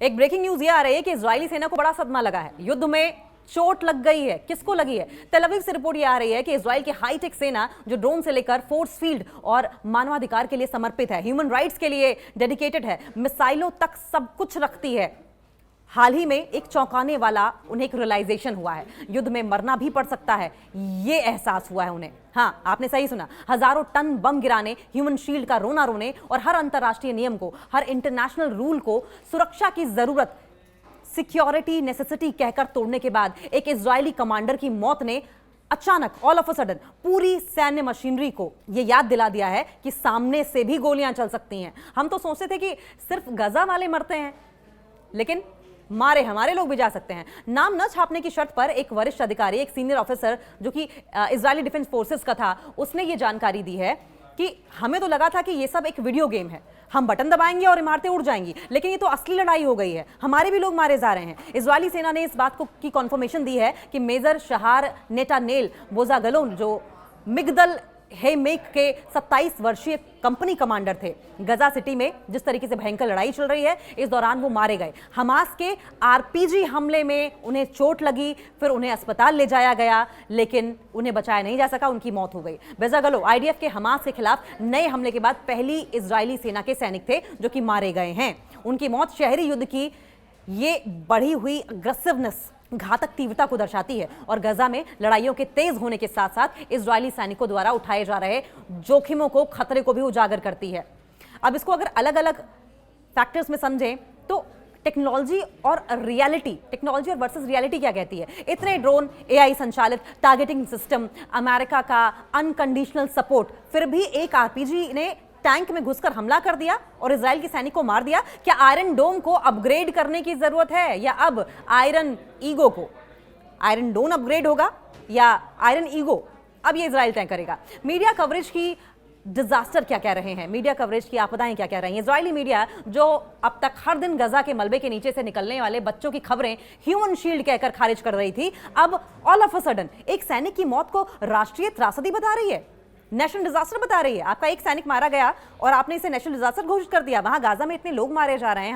एक breaking news ये आ रही है कि इजरायली सेना को बड़ा सदमा लगा है, युद्ध में चोट लग गई है। किसको लगी है? तेल अवीव से रिपोर्ट ये आ रही है कि इजराइल की हाईटेक सेना जो ड्रोन से लेकर फोर्स फील्ड और मानवाधिकार के लिए समर्पित है, ह्यूमन राइट्स के लिए डेडिकेटेड है, मिसाइलों तक सब कुछ रखती है। हाल ही में एक चौंकाने वाला उन्हें एक रियलाइजेशन हुआ है, युद्ध में मरना भी पड़ सकता है, ये एहसास हुआ है उन्हें। हाँ, आपने सही सुना, हजारों टन बम गिराने, ह्यूमन शील्ड का रोना रोने और हर अंतरराष्ट्रीय नियम को, हर इंटरनेशनल रूल को सुरक्षा की जरूरत, सिक्योरिटी नेसेसिटी कहकर तोड़ने के बाद एक इजरायली कमांडर की मौत ने अचानक ऑल ऑफ अ सडन पूरी सैन्य मशीनरी को यह याद दिला दिया है कि सामने से भी गोलियां चल सकती हैं। हम तो सोचते थे कि सिर्फ गजा वाले मरते हैं, लेकिन मारे हमारे लोग भी जा सकते हैं। नाम न छापने की शर्त पर एक वरिष्ठ अधिकारी, एक सीनियर ऑफिसर जो कि इजरायली डिफेंस फोर्सेस का था, उसने ये जानकारी दी है कि हमें तो लगा था कि ये सब एक वीडियो गेम है, हम बटन दबाएंगे और इमारतें उड़ जाएंगी, लेकिन ये तो असली लड़ाई हो गई है, हमारे भी लोग मारे जा रहे हैं। इजरायली सेना ने इस बात को की कॉन्फर्मेशन दी है कि मेजर शहार नेटानेल बोजागलोन जो मिगदल हेमेक के 27 वर्षीय कंपनी कमांडर थे, गजा सिटी में जिस तरीके से भयंकर लड़ाई चल रही है इस दौरान वो मारे गए। हमास के आरपीजी हमले में उन्हें चोट लगी, फिर उन्हें अस्पताल ले जाया गया, लेकिन उन्हें बचाया नहीं जा सका, उनकी मौत हो गई। बोजागलो आईडीएफ के हमास के खिलाफ नए हमले के बाद पहली इजरायली सेना के सैनिक थे जो कि मारे गए हैं। उनकी मौत शहरी युद्ध की ये बढ़ी हुई अग्रेसिवनेस, घातक तीव्रता को दर्शाती है और गजा में लड़ाइयों के तेज होने के साथ साथ इजरायली सैनिकों द्वारा उठाए जा रहे जोखिमों को, खतरे को भी उजागर करती है। अब इसको अगर अलग अलग फैक्टर्स में समझें तो टेक्नोलॉजी और रियलिटी, टेक्नोलॉजी और वर्सेस रियलिटी क्या कहती है? इतने ड्रोन, एआई संचालित टारगेटिंग सिस्टम, अमेरिका का अनकंडीशनल सपोर्ट, फिर भी एक आरपीजी ने टैंक में घुसकर हमला कर दिया और इजराइल के सैनिक को मार दिया। क्या आयरन डोम को अपग्रेड करने की जरूरत है या अब आयरन ईगो को? आयरन डोम अपग्रेड होगा या आयरन ईगो? अब ये इजराइल तय करेगा। मीडिया कवरेज की डिजास्टर क्या कह रहे हैं, मीडिया कवरेज की आपदाएं क्या कह रही हैं? इजरायली मीडिया जो अब तक हर दिन गजा के मलबे के नीचे से निकलने वाले बच्चों की खबरें ह्यूमन शील्ड कहकर खारिज कर रही थी, अब ऑल ऑफ अ सडन एक सैनिक की मौत को राष्ट्रीय त्रासदी बता रही है, नेशनल डिजास्टर बता रही है। आपका एक सैनिक मारा गया और आपने इसे नेशनल डिजास्टर घोषित कर दिया। वहां गाजा में इतने लोग मारे जा रहे हैं,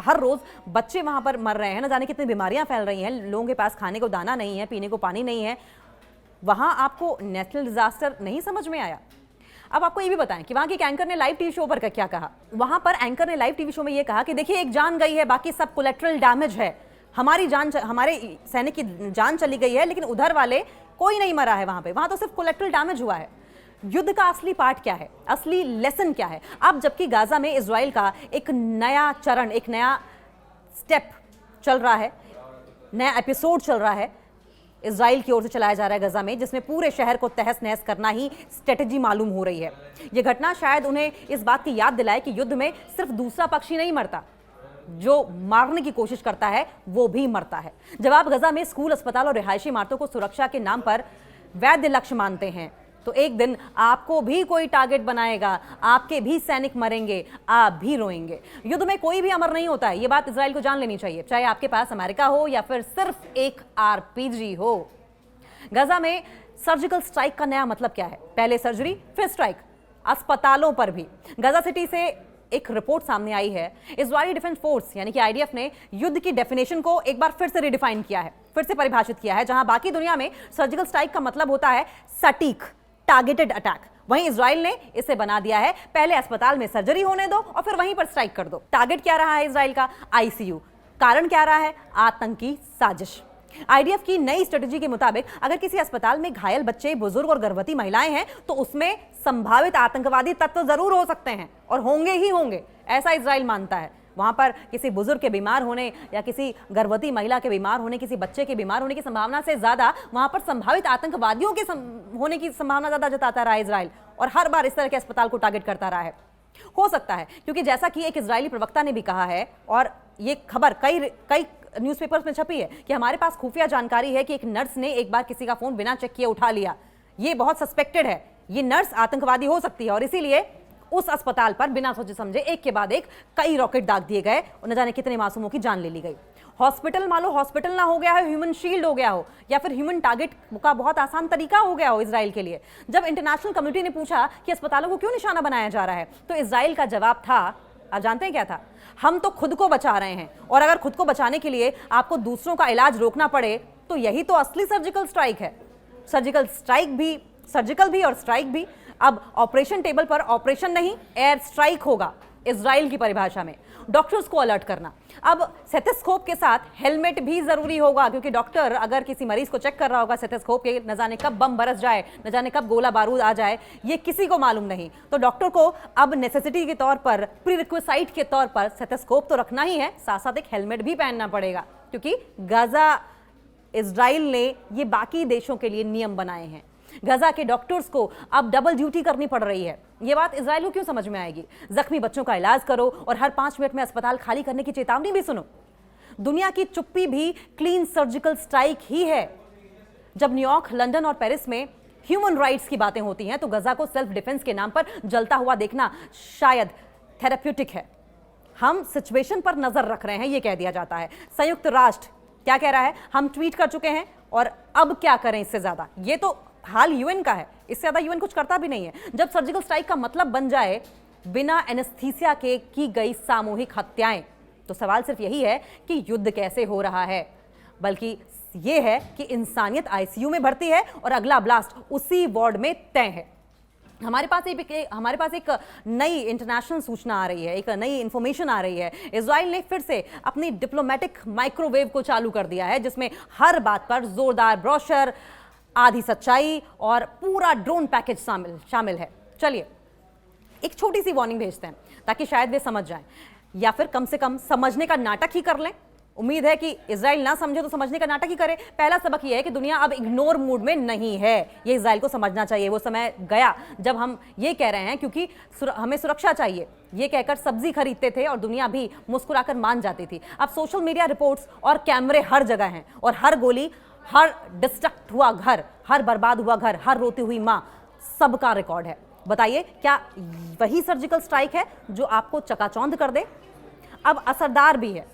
हर रोज बच्चे वहां पर मर रहे हैं, न जाने कितनी बीमारियां फैल रही हैं, लोगों के पास खाने को दाना नहीं है, पीने को पानी नहीं है। वहां आपको नेशनल डिजास्टर नहीं समझ में आया? अब आपको ये भी बताएं कि वहां की एंकर ने लाइव टीवी शो पर क्या कहा। वहां पर एंकर ने लाइव टीवी शो में ये कहा कि देखिए, एक जान गई है, बाकी सब कोलेटरल डैमेज है, हमारी जान, हमारे सैनिक की जान चली गई है, लेकिन उधर वाले कोई नहीं मरा है वहां तो सिर्फ कोलेटरल डैमेज हुआ है। युद्ध का असली पार्ट क्या है, असली लेसन क्या है? अब जबकि गाजा में इजराइल का एक नया चरण, एक नया स्टेप चल रहा है, नया एपिसोड चल रहा है, इजराइल की ओर से चलाया जा रहा है गजा में, जिसमें पूरे शहर को तहस नहस करना ही स्ट्रेटेजी मालूम हो रही है। यह घटना शायद उन्हें इस बात की याद दिलाए कि युद्ध में सिर्फ दूसरा पक्ष ही नहीं मरता, जो मारने की कोशिश करता है वो भी मरता है। जब आप गजा में स्कूल, अस्पताल और रिहायशी इमारतों को सुरक्षा के नाम पर वैध लक्ष्य मानते हैं, तो एक दिन आपको भी कोई टारगेट बनाएगा, आपके भी सैनिक मरेंगे, आप भी रोएंगे। युद्ध में कोई भी अमर नहीं होता है, ये बात इजराइल को जान लेनी चाहिए, चाहे आपके पास अमेरिका हो या फिर सिर्फ एक आरपीजी हो। गजा में सर्जिकल स्ट्राइक का नया मतलब क्या है? पहले सर्जरी, फिर स्ट्राइक, अस्पतालों पर भी। गजा सिटी से एक रिपोर्ट सामने आई है, इजरायली डिफेंस फोर्स यानी कि आईडीएफ ने युद्ध की डेफिनेशन को एक बार फिर से रिडिफाइन किया है, फिर से परिभाषित किया है। जहां बाकी दुनिया में सर्जिकल स्ट्राइक का मतलब होता है सटीक, टारगेटेड अटैक, वहीं इजराइल ने इसे बना दिया है पहले अस्पताल में सर्जरी होने दो और फिर वहीं पर स्ट्राइक कर दो। टारगेट क्या रहा है इजराइल का? आईसीयू। कारण क्या रहा है? आतंकी साजिश। आईडीएफ की नई स्ट्रेटेजी के मुताबिक अगर किसी अस्पताल में घायल बच्चे, बुजुर्ग और गर्भवती महिलाएं हैं तो उसमें संभावित आतंकवादी तत्व जरूर हो सकते हैं और होंगे ही होंगे, ऐसा इजराइल मानता है। वहां पर किसी बुजुर्ग के बीमार होने या किसी गर्भवती महिला के बीमार होने, किसी बच्चे के बीमार होने की संभावना से ज्यादा वहां पर संभावित आतंकवादियों के होने की संभावना ज्यादा जताता रहा इजराइल, और हर बार इस तरह के अस्पताल को टारगेट करता रहा है। हो सकता है क्योंकि जैसा कि एक इजरायली प्रवक्ता ने भी कहा है, और ये खबर कई न्यूज़पेपर्स में छपी है कि हमारे पास खुफिया जानकारी है कि एक नर्स ने एक बार किसी का फोन बिना चेक किए उठा लिया, ये बहुत सस्पेक्टेड है, ये नर्स आतंकवादी हो सकती है, और इसीलिए उस अस्पताल पर बिना सोचे समझे एक के बाद एक कई रॉकेट दाग दिए गए और न जाने कितने मासूमों की जान ले ली गई। हॉस्पिटल मान लो हॉस्पिटल ना हो गया है, ह्यूमन शील्ड हो गया हो, या फिर ह्यूमन टारगेट का बहुत आसान तरीका हो गया हो इजराइल के लिए। जब इंटरनेशनल कम्युनिटी ने पूछा कि अस्पतालों को क्यों निशाना बनाया जा रहा है, तो इजराइल का जवाब था आप जानते हैं क्या था? हम तो खुद को बचा रहे हैं, और अगर खुद को बचाने के लिए आपको दूसरों का इलाज रोकना पड़े तो यही तो असली सर्जिकल स्ट्राइक है। सर्जिकल स्ट्राइक भी, सर्जिकल भी और स्ट्राइक भी। अब ऑपरेशन टेबल पर ऑपरेशन नहीं, एयर स्ट्राइक होगा इजराइल की परिभाषा में। डॉक्टर्स को अलर्ट करना। अब स्टेथोस्कोप के साथ हेलमेट भी जरूरी होगा, क्योंकि डॉक्टर अगर किसी मरीज को चेक कर रहा होगा स्टेथोस्कोप के, न जाने कब बम बरस जाए, न जाने कब गोला बारूद आ जाए, ये किसी को मालूम नहीं। तो डॉक्टर को अब नेसेसिटी के तौर पर, प्रीरिक्विसाइट के तौर पर स्टेथोस्कोप तो रखना ही है, साथ साथ एक हेलमेट भी पहनना पड़ेगा, क्योंकि गाजा, इजराइल ने ये बाकी देशों के लिए नियम बनाए हैं। गजा के डॉक्टर्स को अब डबल ड्यूटी करनी पड़ रही है। ये बात इजराइल को क्यों समझ में आएगी? जख्मी बच्चों का इलाज करो और हर 5 मिनट में अस्पताल खाली करने की चेतावनी भी सुनो। दुनिया की चुप्पी भी क्लीन सर्जिकल स्ट्राइक ही है। जब न्यूयॉर्क, लंदन और पेरिस में ह्यूमन राइट्स की बातें होती हैं तो गजा को सेल्फ डिफेंस के नाम पर जलता हुआ देखना शायद थेरेप्यूटिक है। हम सिचुएशन पर नजर रख रहे हैं, यह कह दिया जाता है। संयुक्त राष्ट्र क्या कह रहा है? हम ट्वीट कर चुके हैं और अब क्या करें इससे ज्यादा? ये तो हाल यूएन का है, इससे ज्यादा यूएन कुछ करता भी नहीं है। जब सर्जिकल स्ट्राइक का मतलब बन जाए बिना एनेस्थीसिया के की गई सामूहिक हत्याएं, तो सवाल सिर्फ यही है कि युद्ध कैसे हो रहा है, बल्कि यह है कि इंसानियत आईसीयू में भर्ती है और अगला ब्लास्ट उसी वार्ड में तय है। हमारे पास एक नई इंटरनेशनल सूचना आ रही है, एक नई इंफॉर्मेशन आ रही है। इजराइल ने फिर से अपनी डिप्लोमेटिक माइक्रोवेव को चालू कर दिया है, जिसमें हर बात पर जोरदार ब्रोशर, आधी सच्चाई और पूरा ड्रोन पैकेज शामिल है। चलिए एक छोटी सी वार्निंग भेजते हैं ताकि शायद वे समझ जाएं, या फिर कम से कम समझने का नाटक ही कर लें। उम्मीद है कि इजराइल ना समझे तो समझने का नाटक ही करे। पहला सबक यह है कि दुनिया अब इग्नोर मूड में नहीं है, ये इजराइल को समझना चाहिए। वो समय गया जब हम ये कह रहे हैं क्योंकि हमें सुरक्षा चाहिए, ये कहकर सब्जी खरीदते थे और दुनिया भी मुस्कुराकर मान जाती थी। अब सोशल मीडिया रिपोर्ट्स और कैमरे हर जगह हैं, और हर गोली, हर डिस्ट्रक्ट हुआ घर, हर बर्बाद हुआ घर, हर रोती हुई मां, सबका रिकॉर्ड है। बताइए क्या वही सर्जिकल स्ट्राइक है जो आपको चकाचौंध कर दे? अब असरदार भी है,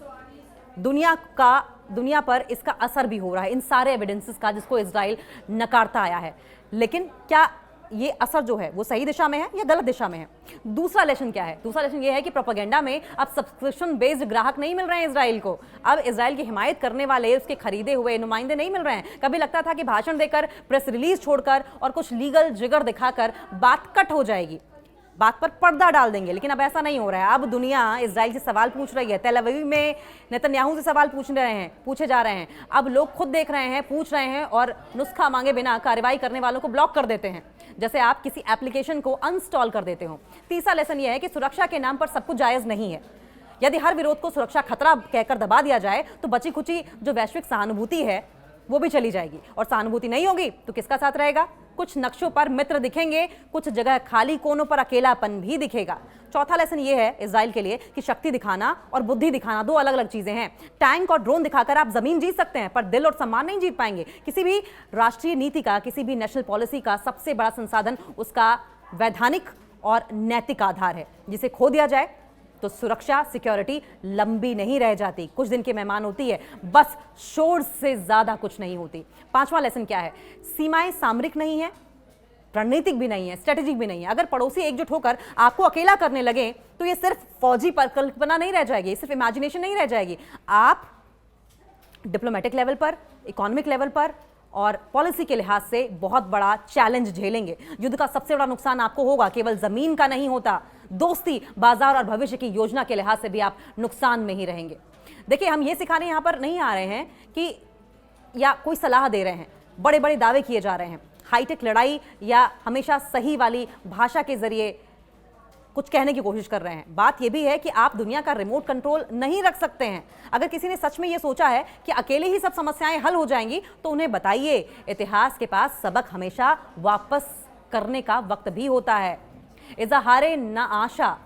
दुनिया पर इसका असर भी हो रहा है, इन सारे एविडेंसेस का जिसको इजराइल नकारता आया है। लेकिन क्या ये असर जो है वो सही दिशा में है या गलत दिशा में है? दूसरा लेसन क्या है? दूसरा लेसन ये है कि प्रोपेगेंडा में अब सब्सक्रिप्शन बेस्ड ग्राहक नहीं मिल रहे हैं इजराइल को। अब इजराइल की हिमायत करने वाले, उसके खरीदे हुए नुमाइंदे नहीं मिल रहे हैं। कभी लगता था कि भाषण देकर, प्रेस रिलीज छोड़कर और कुछ लीगल जिगर दिखाकर बात कट हो जाएगी, बात पर पर्दा डाल देंगे, लेकिन अब ऐसा नहीं हो रहा है। अब दुनिया इजराइल से सवाल पूछ रही है। तेल अवीव में नेतन्याहू से सवाल पूछे जा रहे हैं। अब लोग खुद देख रहे हैं, पूछ रहे हैं और नुस्खा मांगे बिना कार्रवाई करने वालों को ब्लॉक कर देते हैं, जैसे आप किसी एप्लीकेशन को अनइंस्टॉल कर देते हो। तीसरा लेसन यह है कि सुरक्षा के नाम पर सब कुछ जायज नहीं है। यदि हर विरोध को सुरक्षा खतरा कहकर दबा दिया जाए तो बची खुची जो वैश्विक सहानुभूति है वो भी चली जाएगी, और सहानुभूति नहीं होगी तो किसका साथ रहेगा? कुछ नक्शों पर मित्र दिखेंगे, कुछ जगह खाली कोनों पर अकेलापन भी दिखेगा। चौथा लेसन ये है इजराइल के लिए कि शक्ति दिखाना और बुद्धि दिखाना दो अलग अलग चीजें हैं। टैंक और ड्रोन दिखाकर आप जमीन जीत सकते हैं, पर दिल और सम्मान नहीं जीत पाएंगे। किसी भी राष्ट्रीय नीति का, किसी भी नेशनल पॉलिसी का सबसे बड़ा संसाधन उसका वैधानिक और नैतिक आधार है, जिसे खो दिया जाए तो सुरक्षा, सिक्योरिटी लंबी नहीं रह जाती, कुछ दिन की मेहमान होती है, बस शोर से ज्यादा कुछ नहीं होती। पांचवा लेसन क्या है? सीमाएं सामरिक नहीं है, रणनीतिक भी नहीं है, स्ट्रेटेजिक भी नहीं है। अगर पड़ोसी एकजुट होकर आपको अकेला करने लगे तो ये सिर्फ फौजी परिकल्पना नहीं रह जाएगी, सिर्फ इमेजिनेशन नहीं रह जाएगी। आप डिप्लोमेटिक लेवल पर, इकोनॉमिक लेवल पर और पॉलिसी के लिहाज से बहुत बड़ा चैलेंज झेलेंगे। युद्ध का सबसे बड़ा नुकसान आपको होगा, केवल जमीन का नहीं होता, दोस्ती, बाजार और भविष्य की योजना के लिहाज से भी आप नुकसान में ही रहेंगे। देखिए, हम ये सिखाने यहां पर नहीं आ रहे हैं कि या कोई सलाह दे रहे हैं, बड़े बड़े दावे किए जा रहे हैं, हाईटेक लड़ाई या हमेशा सही वाली भाषा के जरिए कुछ कहने की कोशिश कर रहे हैं। बात यह भी है कि आप दुनिया का रिमोट कंट्रोल नहीं रख सकते हैं। अगर किसी ने सच में यह सोचा है कि अकेले ही सब समस्याएं हल हो जाएंगी तो उन्हें बताइए, इतिहास के पास सबक हमेशा वापस करने का वक्त भी होता है। इज़हारे ना आशा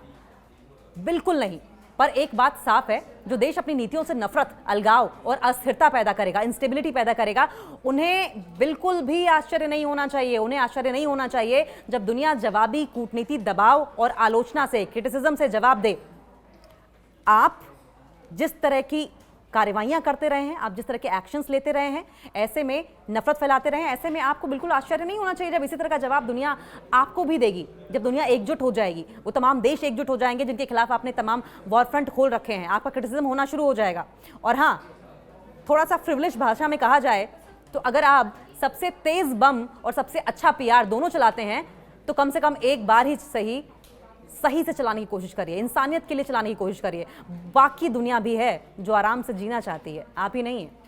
बिल्कुल नहीं, पर एक बात साफ है, जो देश अपनी नीतियों से नफरत, अलगाव और अस्थिरता पैदा करेगा, इंस्टेबिलिटी पैदा करेगा, उन्हें बिल्कुल भी आश्चर्य नहीं होना चाहिए। उन्हें आश्चर्य नहीं होना चाहिए जब दुनिया जवाबी कूटनीति, दबाव और आलोचना से, क्रिटिसिज्म से जवाब दे। आप जिस तरह की कार्रवाइयां करते रहे हैं, आप जिस तरह के एक्शंस लेते रहे हैं, ऐसे में नफरत फैलाते रहे हैं, ऐसे में आपको बिल्कुल आश्चर्य नहीं होना चाहिए जब इसी तरह का जवाब दुनिया आपको भी देगी। जब दुनिया एकजुट हो जाएगी, वो तमाम देश एकजुट हो जाएंगे जिनके खिलाफ आपने तमाम वॉर फ्रंट खोल रखे हैं, आपका क्रिटिसिज्म होना शुरू हो जाएगा। और हाँ, थोड़ा सा फ्रिवलिश भाषा में कहा जाए तो अगर आप सबसे तेज बम और सबसे अच्छा पीआर दोनों चलाते हैं तो कम से कम एक बार ही सही से चलाने की कोशिश करिए, इंसानियत के लिए चलाने की कोशिश करिए। बाकी दुनिया भी है जो आराम से जीना चाहती है, आप ही नहीं है।